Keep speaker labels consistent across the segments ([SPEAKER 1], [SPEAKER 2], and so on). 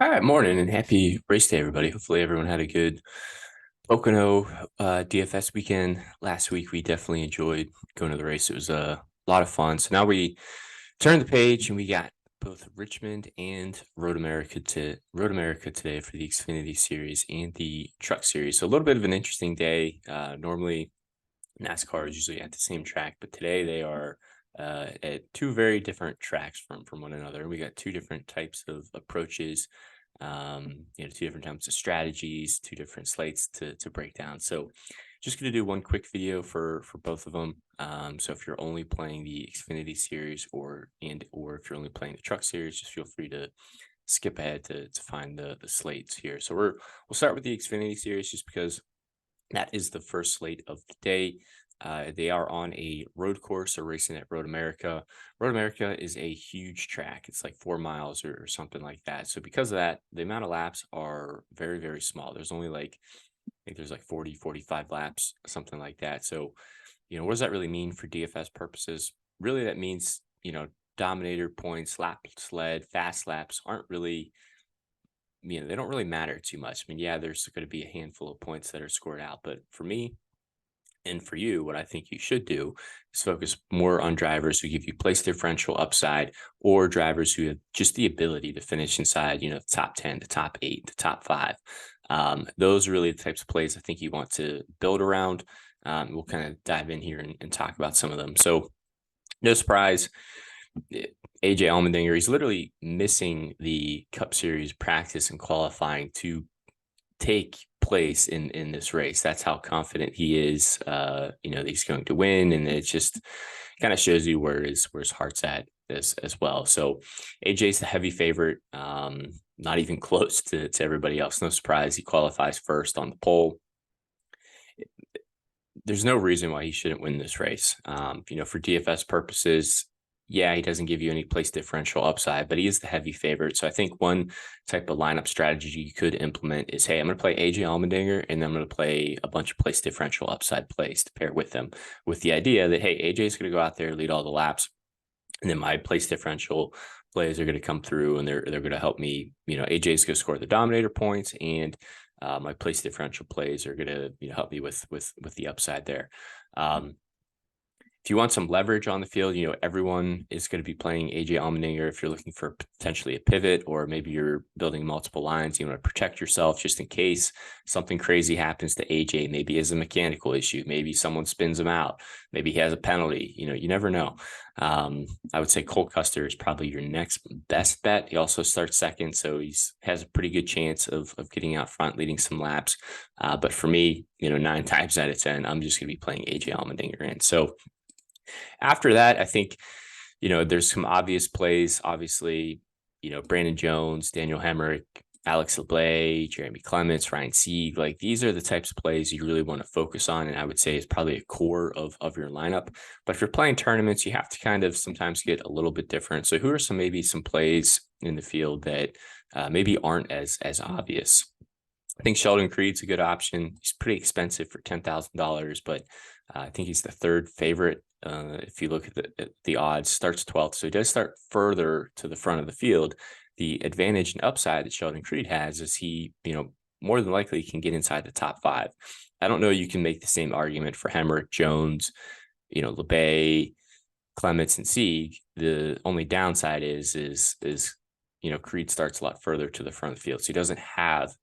[SPEAKER 1] All right, morning and happy race day, everybody. Hopefully, everyone had a good Pocono DFS weekend. Last week, we definitely enjoyed going to the race. It was a lot of fun. So now we turn the page and we got both Richmond and Road America today for the Xfinity Series and the Truck Series. So a little bit of an interesting day. Normally, NASCAR is usually at the same track, but today they are at two very different tracks from one another. We got two different types of approaches, two different types of strategies, two different slates to break down. So just going to do one quick video for both of them. So if you're only playing the Xfinity series or if you're only playing the Truck series, just feel free to skip ahead to find the slates here. So we'll start with the Xfinity series just because that is the first slate of the day. They are on a road course, or racing at Road America. Road America is a huge track. It's like 4 miles or something like that. So because of that, the amount of laps are very, very small. There's only I think there's like 40, 45 laps, something like that. So, what does that really mean for DFS purposes? Really, that means, dominator points, lap sled, fast laps aren't really, they don't really matter too much. I mean, yeah, there's going to be a handful of points that are scored out, but for me and for you, what I think you should do is focus more on drivers who give you place differential upside, or drivers who have just the ability to finish inside, the top 10, the top 8, the top 5. Those are really the types of plays I think you want to build around. We'll kind of dive in here and talk about some of them. So no surprise, AJ Allmendinger, he's literally missing the Cup Series practice and qualifying to take place in this race. That's how confident he is, that he's going to win. And it just kind of shows you where his heart's at as well. So AJ's the heavy favorite, not even close to everybody else. No surprise, he qualifies first on the pole. There's no reason why he shouldn't win this race. For DFS purposes, yeah, he doesn't give you any place differential upside, but he is the heavy favorite. So I think one type of lineup strategy you could implement is, hey, I'm going to play AJ Allmendinger, and then I'm going to play a bunch of place differential upside plays to pair with them, with the idea that, hey, AJ is going to go out there, lead all the laps, and then my place differential plays are going to come through, and they're going to help me. AJ's going to score the dominator points, and my place differential plays are going to help me with the upside there. If you want some leverage on the field, everyone is going to be playing AJ Allmendinger. If you're looking for potentially a pivot, or maybe you're building multiple lines, you want to protect yourself just in case something crazy happens to AJ. Maybe he has a mechanical issue. Maybe someone spins him out. Maybe he has a penalty. You never know. I would say Cole Custer is probably your next best bet. He also starts second, so has a pretty good chance of getting out front, leading some laps. But for me, 9 times out of 10, I'm just going to be playing AJ Allmendinger in. So after that, I think, there's some obvious plays. Obviously, Brandon Jones, Daniel Hemrick, Alex Lablay, Jeremy Clements, Ryan Sieg. Like, these are the types of plays you really want to focus on, and I would say is probably a core of your lineup. But if you're playing tournaments, you have to kind of sometimes get a little bit different. So who are maybe some plays in the field that maybe aren't as obvious? I think Sheldon Creed's a good option. He's pretty expensive for $10,000, but I think he's the third favorite. If you look at the odds, starts 12th. So he does start further to the front of the field. The advantage and upside that Sheldon Creed has is he, more than likely can get inside the top 5. I don't know you can make the same argument for Hemrick, Jones, LeBay, Clements, and Sieg. The only downside is Creed starts a lot further to the front of the field. So he doesn't have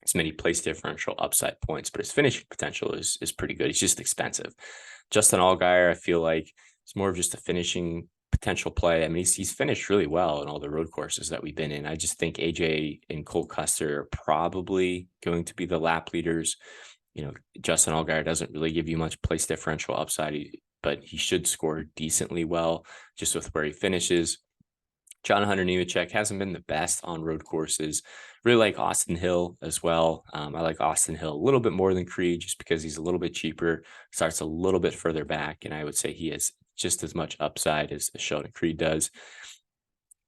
[SPEAKER 1] as many place differential upside points, but his finishing potential is pretty good. He's just expensive. Justin Allgaier, I feel like it's more of just a finishing potential play. I mean, he's finished really well in all the road courses that we've been in. I just think AJ and Cole Custer are probably going to be the lap leaders. Justin Allgaier doesn't really give you much place differential upside, but he should score decently well just with where he finishes. John Hunter Nemechek hasn't been the best on road courses. Really like Austin Hill as well. I like Austin Hill a little bit more than Creed just because he's a little bit cheaper, starts a little bit further back, and I would say he has just as much upside as Sheldon Creed does.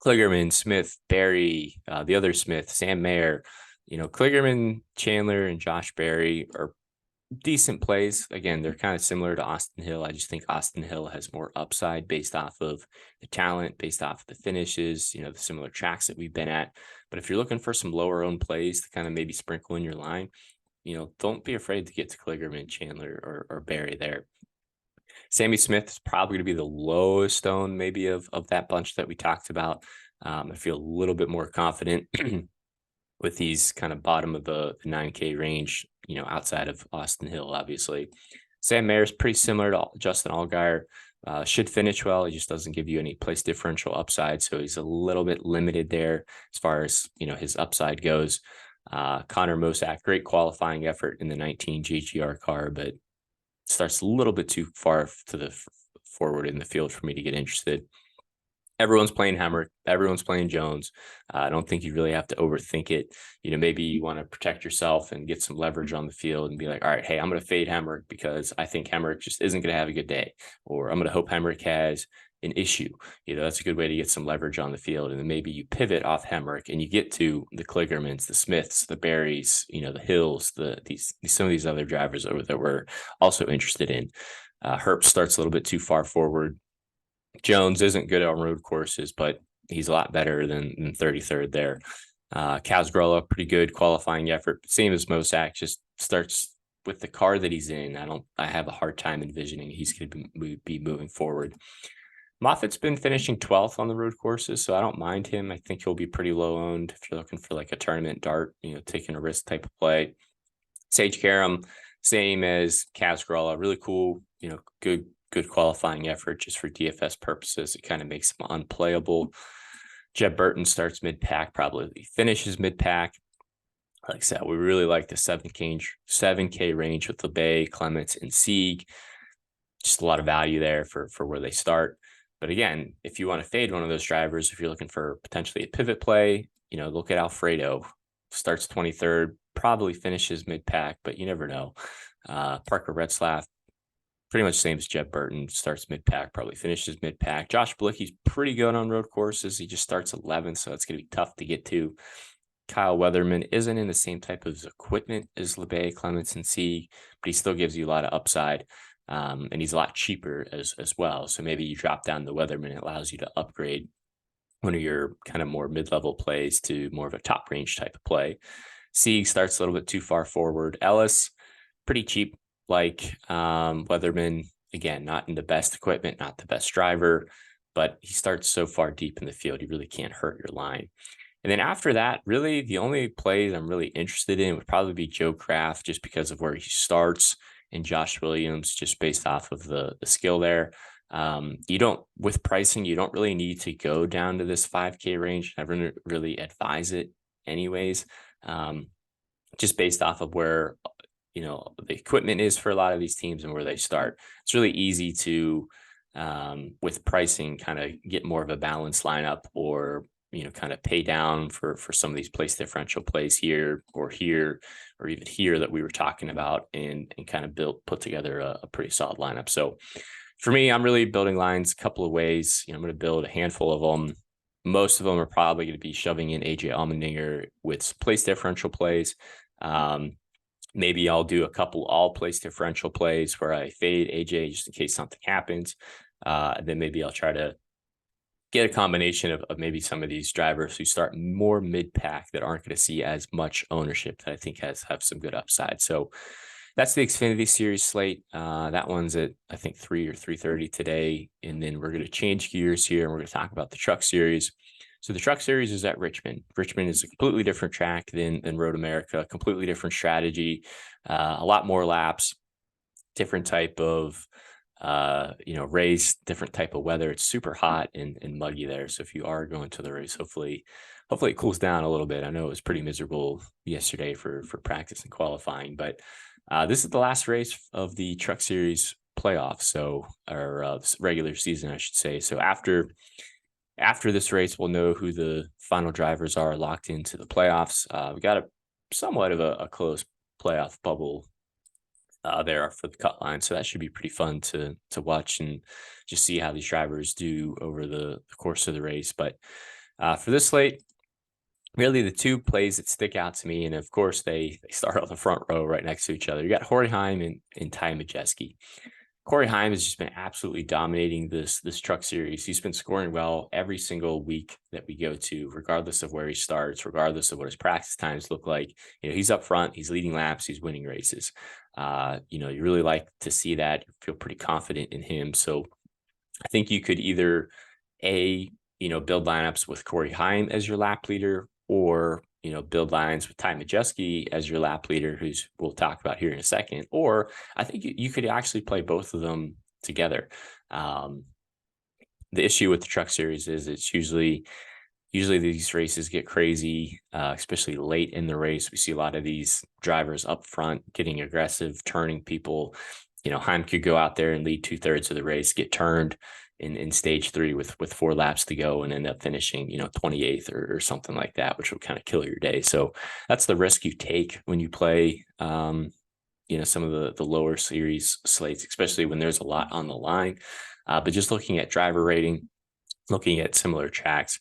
[SPEAKER 1] Kligerman, Smith, Berry, the other Smith, Sam Mayer, Kligerman, Chandler, and Josh Berry are decent plays. Again, they're kind of similar to Austin Hill. I just think Austin Hill has more upside based off of the talent, based off of the finishes, the similar tracks that we've been at. But if you're looking for some lower owned plays to kind of maybe sprinkle in your line, don't be afraid to get to Kligerman, Chandler, or Barry there. Sammy Smith is probably going to be the lowest owned maybe of that bunch that we talked about. I feel a little bit more confident with these kind of bottom of the 9K range, outside of Austin Hill, obviously. Sam Mayer is pretty similar to Justin Allgaier. Should finish well. He just doesn't give you any place differential upside. So he's a little bit limited there as far as, his upside goes. Connor Mosack, great qualifying effort in the 19 GGR car, but starts a little bit too far to the forward in the field for me to get interested. Everyone's playing Hemrick. Everyone's playing Jones. I don't think you really have to overthink it. Maybe you want to protect yourself and get some leverage on the field and be like, all right, hey, I'm going to fade Hemrick because I think Hemrick just isn't going to have a good day, or I'm going to hope Hemrick has an issue. That's a good way to get some leverage on the field. And then maybe you pivot off Hemrick and you get to the Kligermans, the Smiths, the Berries, the Hills, some of these other drivers over that we're also interested in. Herb starts a little bit too far forward. Jones isn't good on road courses, but he's a lot better than 33rd there. Casgrella, pretty good qualifying effort. Same as Mosack, just starts with the car that he's in. I have a hard time envisioning he's going to be moving forward. Moffitt's been finishing 12th on the road courses, so I don't mind him. I think he'll be pretty low owned if you're looking for like a tournament dart, taking a risk type of play. Sage Karam, same as Casgrella, really cool, good qualifying effort just for DFS purposes. It kind of makes him unplayable. Jeb Burton starts mid-pack, probably finishes mid-pack. Like I said, we really like the 7K range with LeBay, Clements, and Sieg. Just a lot of value there for where they start. But again, if you want to fade one of those drivers, if you're looking for potentially a pivot play, look at Alfredo. Starts 23rd, probably finishes mid-pack, but you never know. Parker Retzlaff, pretty much same as Jeb Burton, starts mid-pack, probably finishes mid-pack. Josh Blicky's pretty good on road courses. He just starts 11th, so it's going to be tough to get to. Kyle Weatherman isn't in the same type of equipment as LeBay, Clements, and Sieg, but he still gives you a lot of upside, and he's a lot cheaper as well. So maybe you drop down the Weatherman. It allows you to upgrade one of your kind of more mid-level plays to more of a top range type of play. Sieg starts a little bit too far forward. Ellis, pretty cheap, like Weatherman, again, not in the best equipment, not the best driver, but he starts so far deep in the field, he really can't hurt your line. And then after that, really the only plays I'm really interested in would probably be Joe Kraft, just because of where he starts, and Josh Williams, just based off of the skill there. With pricing, you don't really need to go down to this 5K range. I wouldn't really advise it anyways, just based off of where the equipment is for a lot of these teams and where they start. It's really easy to with pricing kind of get more of a balanced lineup, or kind of pay down for some of these place differential plays here or even here that we were talking about, and kind of put together a pretty solid lineup. So for me, I'm really building lines a couple of ways. I'm going to build a handful of them. Most of them are probably going to be shoving in AJ Allmendinger with place differential plays. Maybe I'll do a couple all place differential plays where I fade AJ just in case something happens. And then maybe I'll try to get a combination of maybe some of these drivers who start more mid-pack that aren't going to see as much ownership, that I think have some good upside. So that's the Xfinity Series slate. That one's at, I think, 3 or 3:30 today. And then we're going to change gears here, and we're going to talk about the Truck Series. So the Truck Series is at Richmond. Richmond is a completely different track than Road America, completely different strategy, a lot more laps, different type of race, different type of weather. It's super hot and muggy there. So if you are going to the race, hopefully it cools down a little bit. I know it was pretty miserable yesterday for practice and qualifying, but this is the last race of the Truck Series playoffs, or regular season, I should say. So after this race, we'll know who the final drivers are locked into the playoffs. We got somewhat of a close playoff bubble there for the cut line, so that should be pretty fun to watch and just see how these drivers do over the course of the race. But for this slate, really the two plays that stick out to me, and of course they start on the front row right next to each other. You got Corey Heim and Ty Majeski. Corey Heim has just been absolutely dominating this truck series. He's been scoring well every single week that we go to, regardless of where he starts, regardless of what his practice times look like. He's up front, he's leading laps, he's winning races. You really like to see that. You feel pretty confident in him. So I think you could either build lineups with Corey Heim as your lap leader, or build lines with Ty Majeski as your lap leader, who's we'll talk about here in a second. Or I think you could actually play both of them together. The issue with the truck series is it's usually these races get crazy, especially late in the race. We see a lot of these drivers up front getting aggressive, turning people. Heim could go out there and lead 2/3 of the race, get turned in stage 3 with 4 laps to go, and end up finishing 28th or something like that, which will kind of kill your day. So that's the risk you take when you play some of the lower series slates, especially when there's a lot on the line. But just looking at driver rating, looking at similar tracks,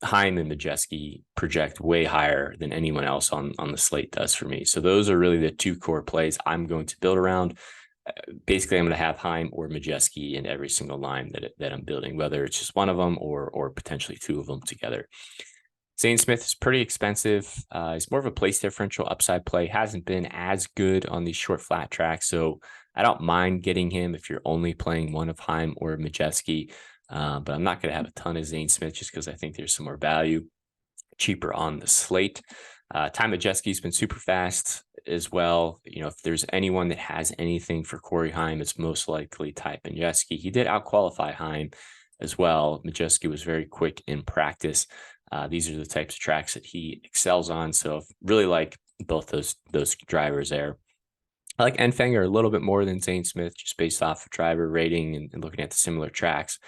[SPEAKER 1] Heim and Majeski project way higher than anyone else on the slate does for me. So those are really the two core plays I'm going to build around. Basically, I'm going to have Heim or Majeski in every single line that I'm building, whether it's just one of them or potentially two of them together. Zane Smith is pretty expensive. He's more of a place differential upside play. Hasn't been as good on these short flat tracks, so I don't mind getting him if you're only playing one of Heim or Majeski. But I'm not going to have a ton of Zane Smith just because I think there's some more value cheaper on the slate. Ty Majeski's been super fast as well. If there's anyone that has anything for Corey Heim, it's most likely Ty Majeski. He did outqualify Heim as well. Majeski was very quick in practice. These are the types of tracks that he excels on. So really like both those drivers there. I like Enfenger a little bit more than Zane Smith, just based off of driver rating and looking at the similar tracks.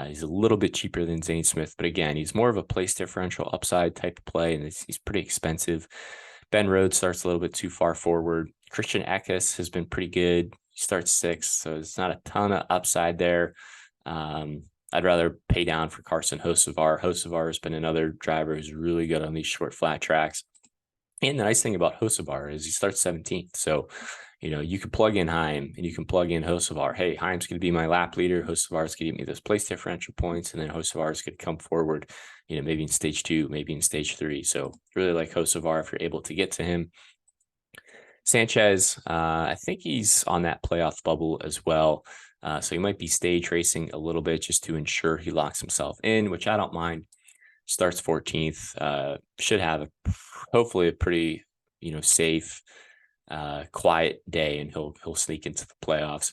[SPEAKER 1] He's a little bit cheaper than Zane Smith, but again, he's more of a place differential upside type of play, and he's pretty expensive. Ben Rhodes starts a little bit too far forward. Christian Eckes has been pretty good. He starts 6th, so it's not a ton of upside there. I'd rather pay down for Carson Hocevar. Hocevar has been another driver who's really good on these short flat tracks. And the nice thing about Hocevar is he starts 17th. So, you can plug in Heim and you can plug in Hocevar. Hey, Heim's going to be my lap leader. Hocevar is going to give me those place differential points. And then Hocevar is going to come forward, maybe in stage 2, maybe in stage 3. So really like Hocevar if you're able to get to him. Sanchez, I think he's on that playoff bubble as well. So he might be stage racing a little bit just to ensure he locks himself in, which I don't mind. Starts 14th, should have hopefully a pretty, safe, quiet day, and he'll sneak into the playoffs.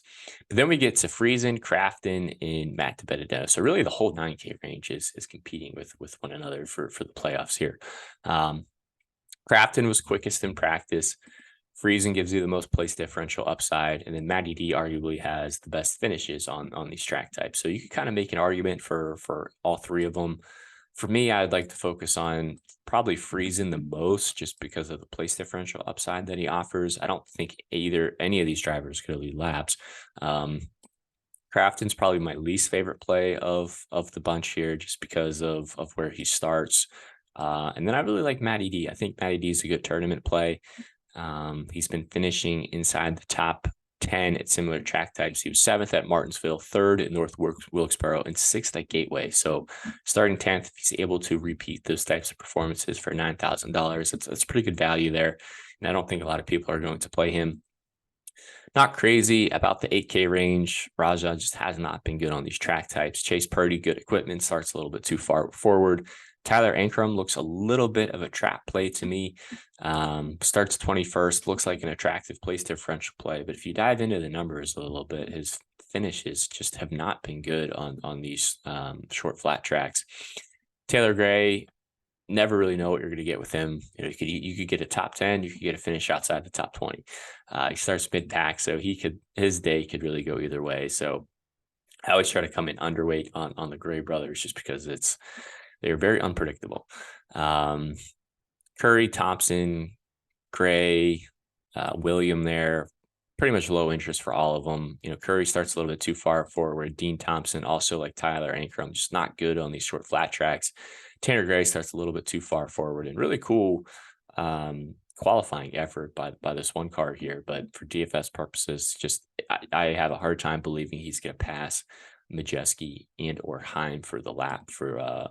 [SPEAKER 1] But then we get to Friesen, Crafton, and Matt DiBenedetto. So really the whole 9K range is competing with one another for the playoffs here. Crafton was quickest in practice. Friesen gives you the most place differential upside, and then Matty D arguably has the best finishes on these track types. So you could kind of make an argument for all three of them. For me, I'd like to focus on probably Friesen the most, just because of the place differential upside that he offers. I don't think any of these drivers could lead laps. Crafton's probably my least favorite play of the bunch here, just because of where he starts. And then I really like Matty D. I think Matty D is a good tournament play. He's been finishing inside the top 10 at similar track types. He was 7th at Martinsville, 3rd at North Wilkesboro, and 6th at Gateway. So starting 10th, if he's able to repeat those types of performances for $9,000, that's pretty good value there. And I don't think a lot of people are going to play him. Not crazy about the 8K range. Raja just has not been good on these track types. Chase Purdy, good equipment, starts a little bit too far forward. Tyler Ankrum looks a little bit of a trap play to me. Starts 21st, looks like an attractive place differential play. But if you dive into the numbers a little bit, his finishes just have not been good on these short flat tracks. Taylor Gray, never really know what you're going to get with him. You could get a top 10, you could get a finish outside the top 20. He starts mid-pack, so his day could really go either way. So I always try to come in underweight on the Gray brothers, just because they're very unpredictable. Curry, Thompson, Gray, William there. pretty much low interest for all of them. Curry starts a little bit too far forward. Dean Thompson, also like Tyler Ankrum, just not good on these short flat tracks. Tanner Gray starts a little bit too far forward, and really cool qualifying effort by this one car here. But for DFS purposes, just I have a hard time believing he's going to pass Majeski and or Heim for the lap for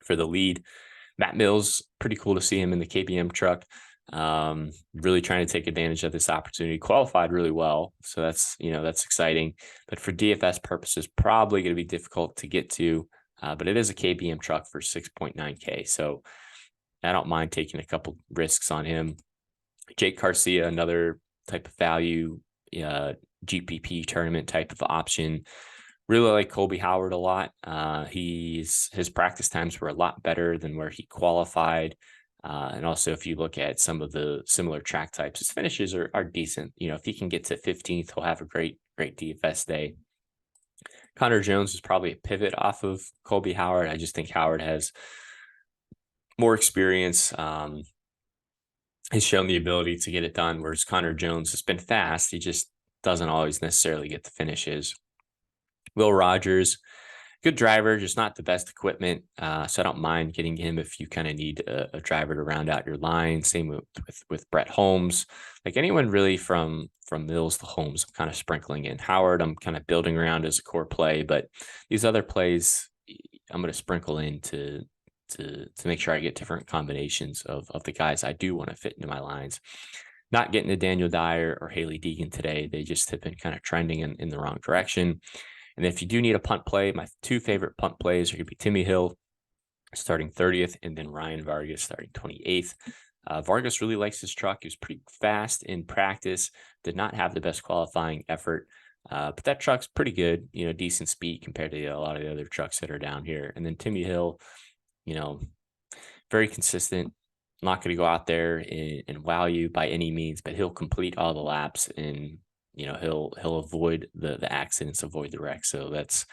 [SPEAKER 1] the lead. Matt Mills, pretty cool to see him in the KBM truck. Really trying to take advantage of this opportunity. Qualified really well, so that's exciting. But for DFS purposes, probably going to be difficult to get to. But it is a KBM truck for 6.9K, so I don't mind taking a couple risks on him. Jake Garcia, another type of value, GPP tournament type of option. Really like Colby Howard a lot. His practice times were a lot better than where he qualified. And also, if you look at some of the similar track types, his finishes are decent. If he can get to 15th, he'll have a great DFS day. Connor Jones is probably a pivot off of Colby Howard. I just think Howard has more experience. He's shown the ability to get it done, whereas Connor Jones has been fast. He just doesn't always necessarily get the finishes. Will Rogers, good driver, just not the best equipment. So I don't mind getting him if you kind of need a driver to round out your line. Same with Brett Holmes. Like anyone really from Mills to Holmes, I'm kind of sprinkling in. Howard, I'm kind of building around as a core play, but these other plays, I'm going to sprinkle in to make sure I get different combinations of the guys I do want to fit into my lines. Not getting to Daniel Dyer or Haley Deegan today. They just have been kind of trending in the wrong direction. And then if you do need a punt play, my two favorite punt plays are going to be Timmy Hill starting 30th and then Ryan Vargas starting 28th. Vargas really likes his truck. He was pretty fast in practice, did not have the best qualifying effort, but that truck's pretty good, decent speed compared to a lot of the other trucks that are down here. And then Timmy Hill, very consistent, not going to go out there and wow you by any means, but he'll complete all the laps and he'll avoid the accidents, avoid the wrecks. So that's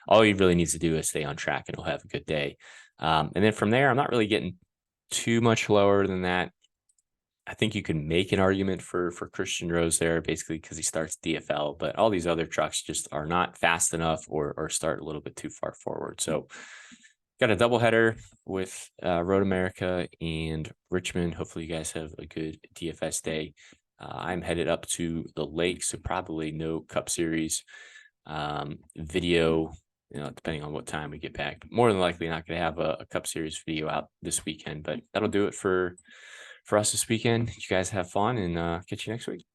[SPEAKER 1] all he really needs to do is stay on track and he'll have a good day. And then from there, I'm not really getting too much lower than that. I think you can make an argument for Christian Rose there, basically because he starts DFL, but all these other trucks just are not fast enough or start a little bit too far forward. So got a doubleheader with Road America and Richmond. Hopefully you guys have a good DFS day. I'm headed up to the lake, so probably no Cup Series video, depending on what time we get back. But more than likely not going to have a Cup Series video out this weekend, but that'll do it for us this weekend. You guys have fun, and catch you next week.